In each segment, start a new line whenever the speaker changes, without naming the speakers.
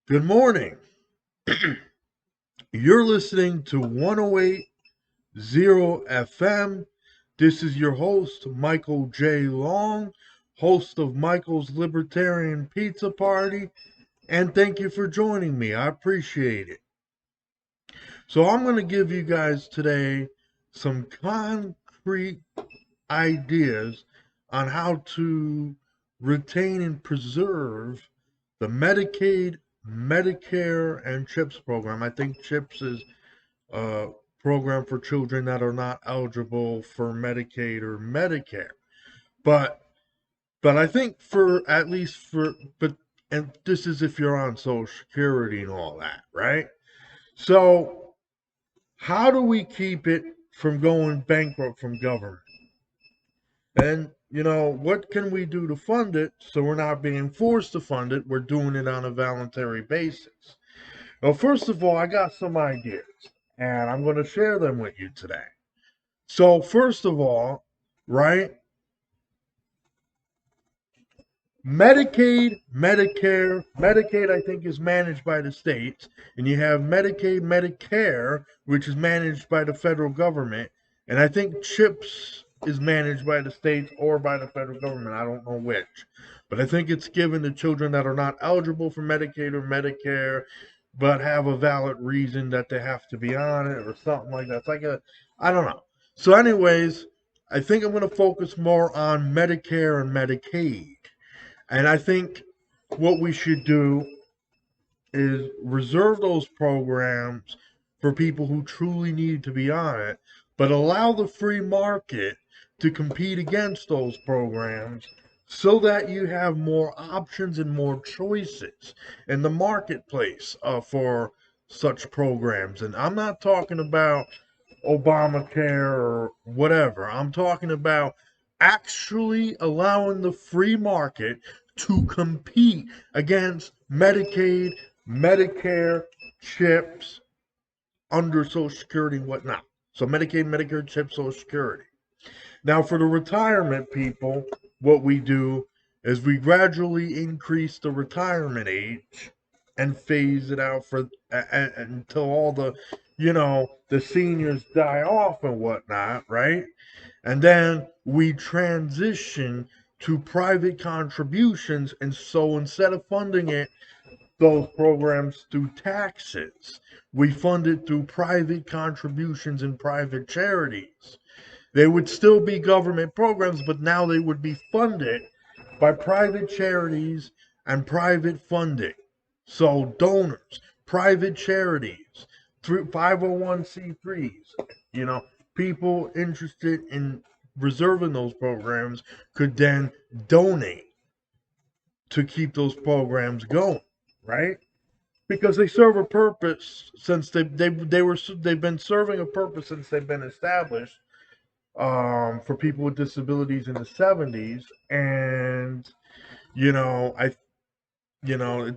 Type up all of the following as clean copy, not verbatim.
Good morning. You're listening to 108.0 FM. This is your host, Michael J. Long, host of Michaels Libertarian Pizza Party, and thank you for joining me. I appreciate it. So, I'm going to give you guys today some concrete ideas on how to retain and preserve the Medicaid, Medicare, and CHIPS program. I think CHIPS is a program for children that are not eligible for Medicaid or Medicare. But I think for at least for but and this is if you're on Social Security and all that, right? So how do we keep it from going bankrupt from government? And, what can we do to fund it so we're not being forced to fund it? We're doing it on a voluntary basis. Well, first of all, I got some ideas, and I'm going to share them with you today. So, first of all, right, Medicaid, Medicare, Medicaid, I think, is managed by the states, and you have Medicaid, Medicare, which is managed by the federal government, and I think CHIPS is managed by the states or by the federal government. I don't know which, but I think it's given to children that are not eligible for Medicaid or Medicare, but have a valid reason that they have to be on it or something like that. It's like I don't know. So, anyways, I think I'm going to focus more on Medicare and Medicaid. And I think what we should do is reserve those programs for people who truly need to be on it, but allow the free market to compete against those programs so that you have more options and more choices in the marketplace for such programs. And I'm not talking about Obamacare or whatever. I'm talking about actually allowing the free market to compete against Medicaid, Medicare, CHIPS under Social Security and whatnot. So Medicaid, Medicare, CHIPS, Social Security. Now, for the retirement people, what we do is we gradually increase the retirement age and phase it out for until all the seniors die off and whatnot, right? And then we transition to private contributions, and so instead of funding those programs through taxes, we fund it through private contributions and private charities. They would still be government programs, but now they would be funded by private charities and private funding. So donors, private charities, through 501c3s, people interested in reserving those programs could then donate to keep those programs going, right? Because they serve a purpose since they've been serving a purpose since they've been established for people with disabilities in the 70s, and you know I you know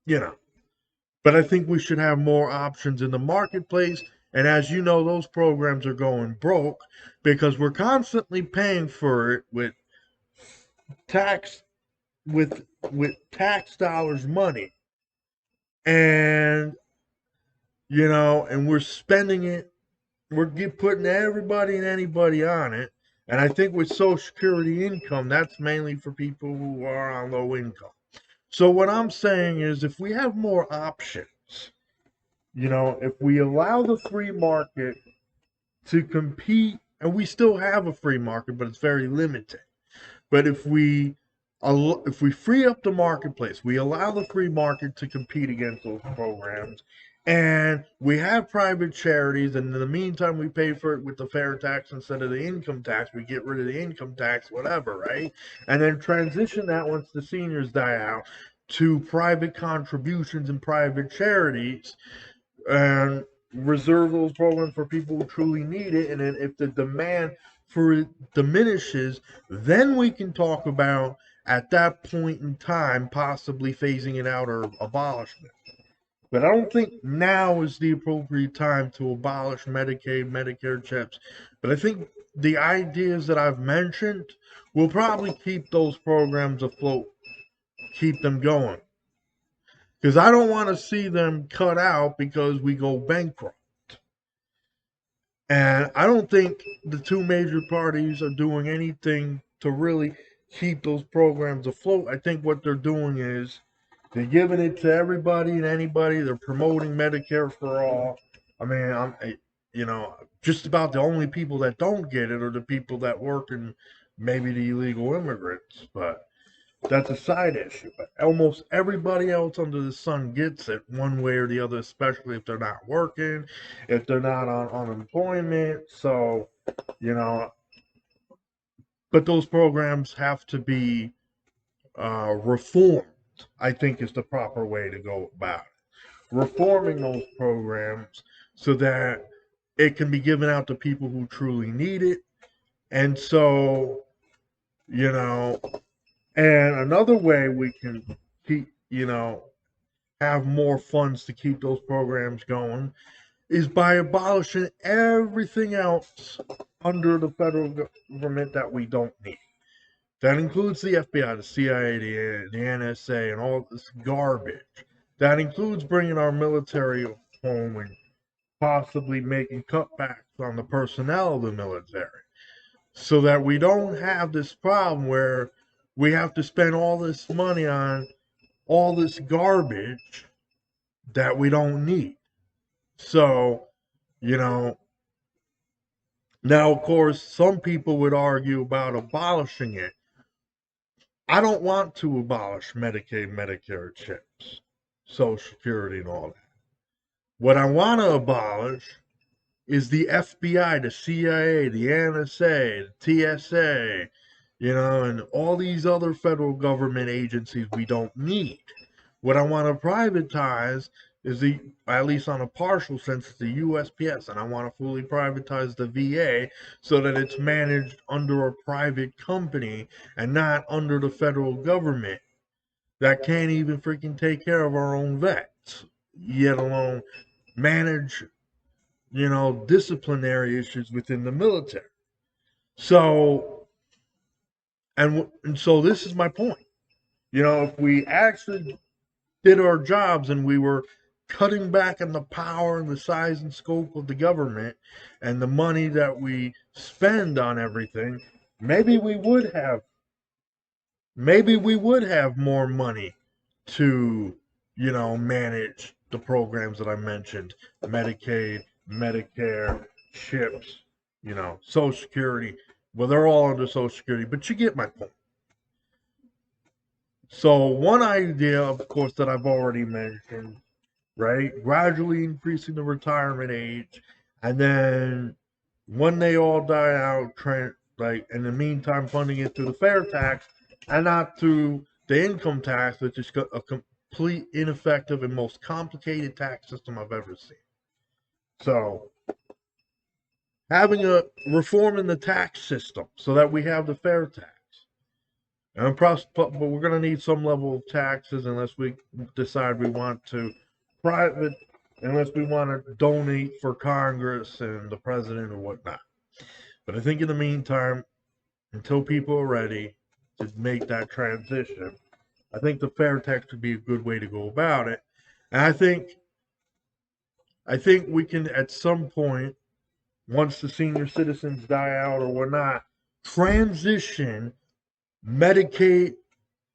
you know but I think we should have more options in the marketplace. And as you know, those programs are going broke because we're constantly paying for it tax with tax dollars money, and and we're spending it. We're putting everybody and anybody on it. And I think with Social Security income, that's mainly for people who are on low income. So what I'm saying is if we have more options, if we allow the free market to compete, and we still have a free market, but it's very limited. But if we free up the marketplace, we allow the free market to compete against those programs, and we have private charities, and in the meantime, we pay for it with the fair tax instead of the income tax. We get rid of the income tax, whatever, right? And then transition that once the seniors die out to private contributions and private charities, and reserve those programs for people who truly need it. And then if the demand for it diminishes, then we can talk about at that point in time possibly phasing it out or abolishing it. But I don't think now is the appropriate time to abolish Medicaid, Medicare, CHIPS. But I think the ideas that I've mentioned will probably keep those programs afloat, keep them going. because I don't want to see them cut out because we go bankrupt. And I don't think the two major parties are doing anything to really keep those programs afloat. I think what they're doing is they're giving it to everybody and anybody. They're promoting Medicare for all. I mean, just about the only people that don't get it are the people that work and maybe the illegal immigrants. But that's a side issue. But almost everybody else under the sun gets it one way or the other, especially if they're not working, if they're not on unemployment. So, you know, but those programs have to be reformed, I think is the proper way to go about it. Reforming those programs so that it can be given out to people who truly need it. And so, you know, and another way we can keep, have more funds to keep those programs going is by abolishing everything else under the federal government that we don't need. That includes the FBI, the CIA, the NSA, and all this garbage. That includes bringing our military home and possibly making cutbacks on the personnel of the military so that we don't have this problem where we have to spend all this money on all this garbage that we don't need. So, you know, now, of course, some people would argue about abolishing it. I don't want to abolish Medicaid, Medicare chips, Social Security, and all that. What I want to abolish is the FBI, the CIA, the NSA, the TSA, and all these other federal government agencies we don't need. What I want to privatize is at least on a partial sense, the USPS, and I want to fully privatize the VA so that it's managed under a private company and not under the federal government that can't even freaking take care of our own vets, yet alone manage, disciplinary issues within the military. So, and so this is my point. If we actually did our jobs and we were cutting back on the power and the size and scope of the government and the money that we spend on everything, maybe we would have more money to, manage the programs that I mentioned: Medicaid, Medicare, CHIPS, Social Security. Well, they're all under Social Security, but you get my point. So one idea, of course, that I've already mentioned, right? Gradually increasing the retirement age, and then when they all die out, in the meantime, funding it through the fair tax and not through the income tax, which is a complete ineffective and most complicated tax system I've ever seen. So having a reform in the tax system so that we have the fair tax. But we're going to need some level of taxes unless we decide we want to unless we want to donate for Congress and the president or whatnot. But I think in the meantime, until people are ready to make that transition, I think the fair tax would be a good way to go about it. And I think we can, at some point, once the senior citizens die out or whatnot, transition Medicaid,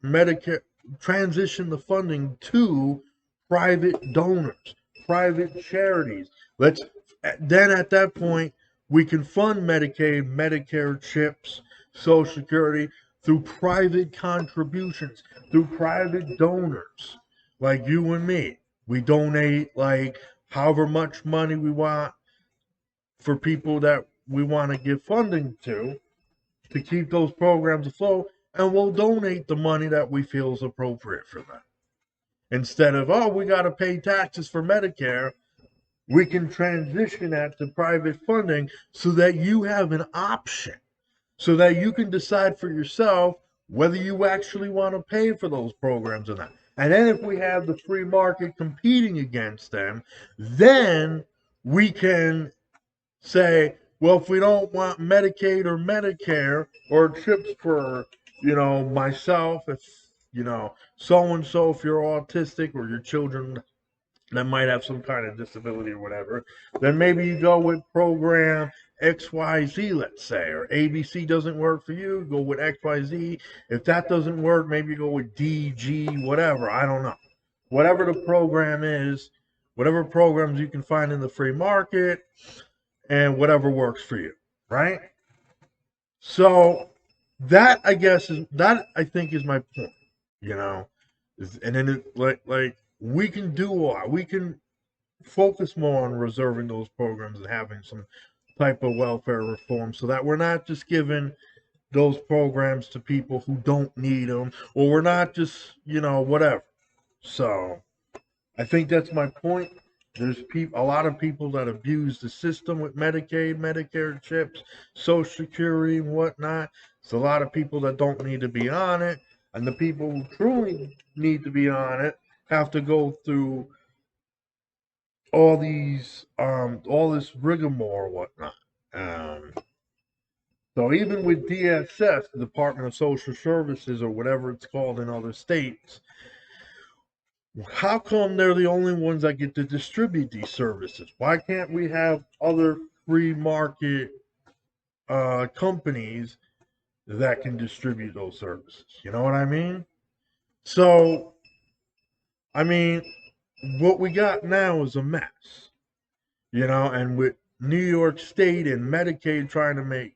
Medicare, transition the funding to private donors, private charities. Then at that point, we can fund Medicaid, Medicare, CHIPS, Social Security through private contributions, through private donors like you and me. We donate like however much money we want for people that we want to give funding to keep those programs afloat, and we'll donate the money that we feel is appropriate for them. Instead of, we got to pay taxes for Medicare, we can transition that to private funding so that you have an option, so that you can decide for yourself whether you actually want to pay for those programs or not. And then if we have the free market competing against them, then we can say, well, if we don't want Medicaid or Medicare or CHIPS for, myself, so and so if you're autistic or your children that might have some kind of disability or whatever, then maybe you go with program XYZ, let's say, or ABC doesn't work for you, go with XYZ. If that doesn't work, maybe you go with DG, whatever. I don't know. Whatever the program is, whatever programs you can find in the free market, and whatever works for you, right? So that I think is my point, you know. And then like we can do a lot. We can focus more on reserving those programs and having some type of welfare reform so that we're not just giving those programs to people who don't need them, or we're not just, whatever. So I think that's my point. There's a lot of people that abuse the system with Medicaid, Medicare chips, Social Security, and whatnot. It's a lot of people that don't need to be on it, and the people who truly need to be on it have to go through all this rigmarole or whatnot. Um, so even with DSS, the Department of Social Services, or whatever it's called in other states, how come they're the only ones that get to distribute these services? Why can't we have other free market companies that can distribute those services? You know what I mean? So, I mean, what we got now is a mess, and with New York State and Medicaid trying to make,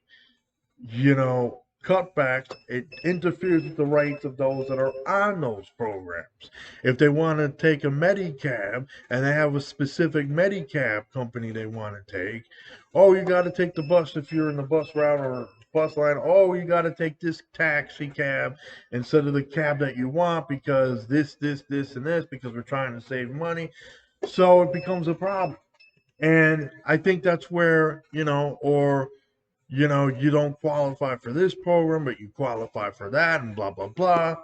cutbacks, it interferes with the rights of those that are on those programs. If they want to take a Medicab and they have a specific Medicab company they want to take, oh, you got to take the bus if you're in the bus route or bus line. Oh, you got to take this taxi cab instead of the cab that you want because this, and this, because we're trying to save money. So it becomes a problem. And I think that's where, or you don't qualify for this program, but you qualify for that, and blah, blah, blah.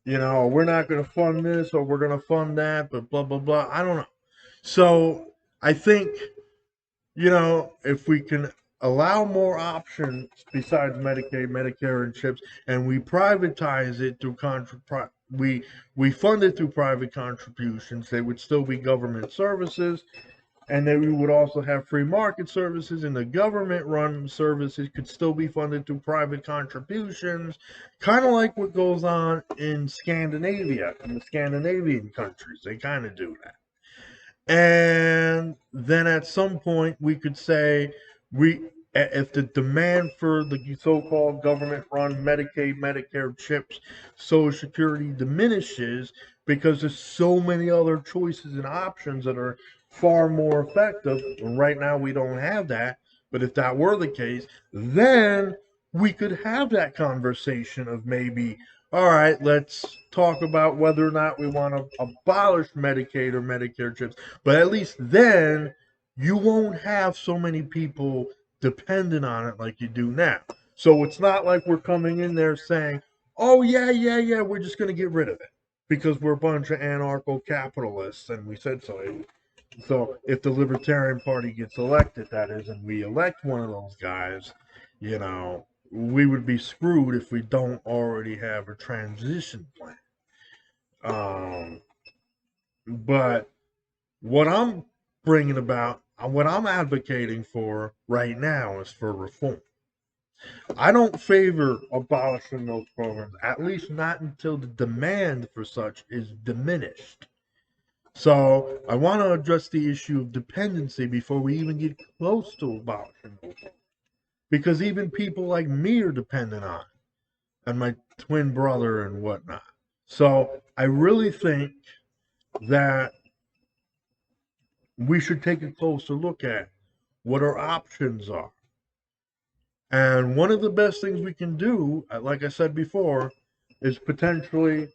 We're not going to fund this or we're going to fund that, but blah, blah, blah. I don't know. So I think, if we can allow more options besides Medicaid, Medicare, and CHIPS, and we privatize it through we fund it through private contributions, they would still be government services, and then we would also have free market services, and the government run services could still be funded through private contributions, kind of like what goes on in Scandinavia, in the Scandinavian countries. They kind of do that. And then at some point, we could say, if the demand for the so-called government-run Medicaid, Medicare chips, Social Security diminishes because there's so many other choices and options that are far more effective. And right now, we don't have that. But if that were the case, then we could have that conversation of maybe, all right, let's talk about whether or not we want to abolish Medicaid or Medicare chips. But at least then you won't have so many people dependent on it like you do now. So it's not like we're coming in there saying, oh, yeah, we're just going to get rid of it because we're a bunch of anarcho capitalists and we said so. So if the Libertarian Party gets elected, that is, and we elect one of those guys, we would be screwed if we don't already have a transition plan. But what I'm bringing about, what I'm advocating for right now is for reform. I don't favor abolishing those programs, at least not until the demand for such is diminished. So I want to address the issue of dependency before we even get close to abolishing those programs. Because even people like me are dependent on it, and my twin brother and whatnot. So I really think that we should take a closer look at what our options are. And one of the best things we can do, like I said before, is potentially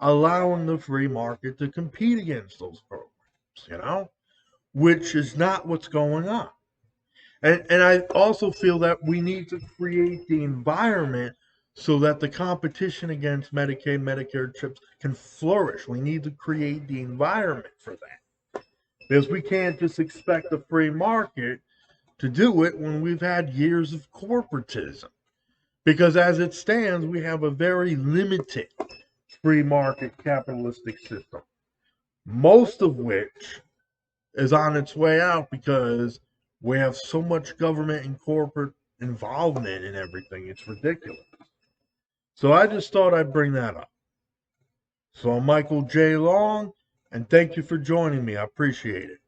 allowing the free market to compete against those programs, which is not what's going on. And I also feel that we need to create the environment so that the competition against Medicaid, Medicare chips can flourish. We need to create the environment for that. Because we can't just expect the free market to do it when we've had years of corporatism. Because as it stands, we have a very limited free market capitalistic system, most of which is on its way out because we have so much government and corporate involvement in everything. It's ridiculous. So I just thought I'd bring that up. So I'm Michael J. Long, and thank you for joining me. I appreciate it.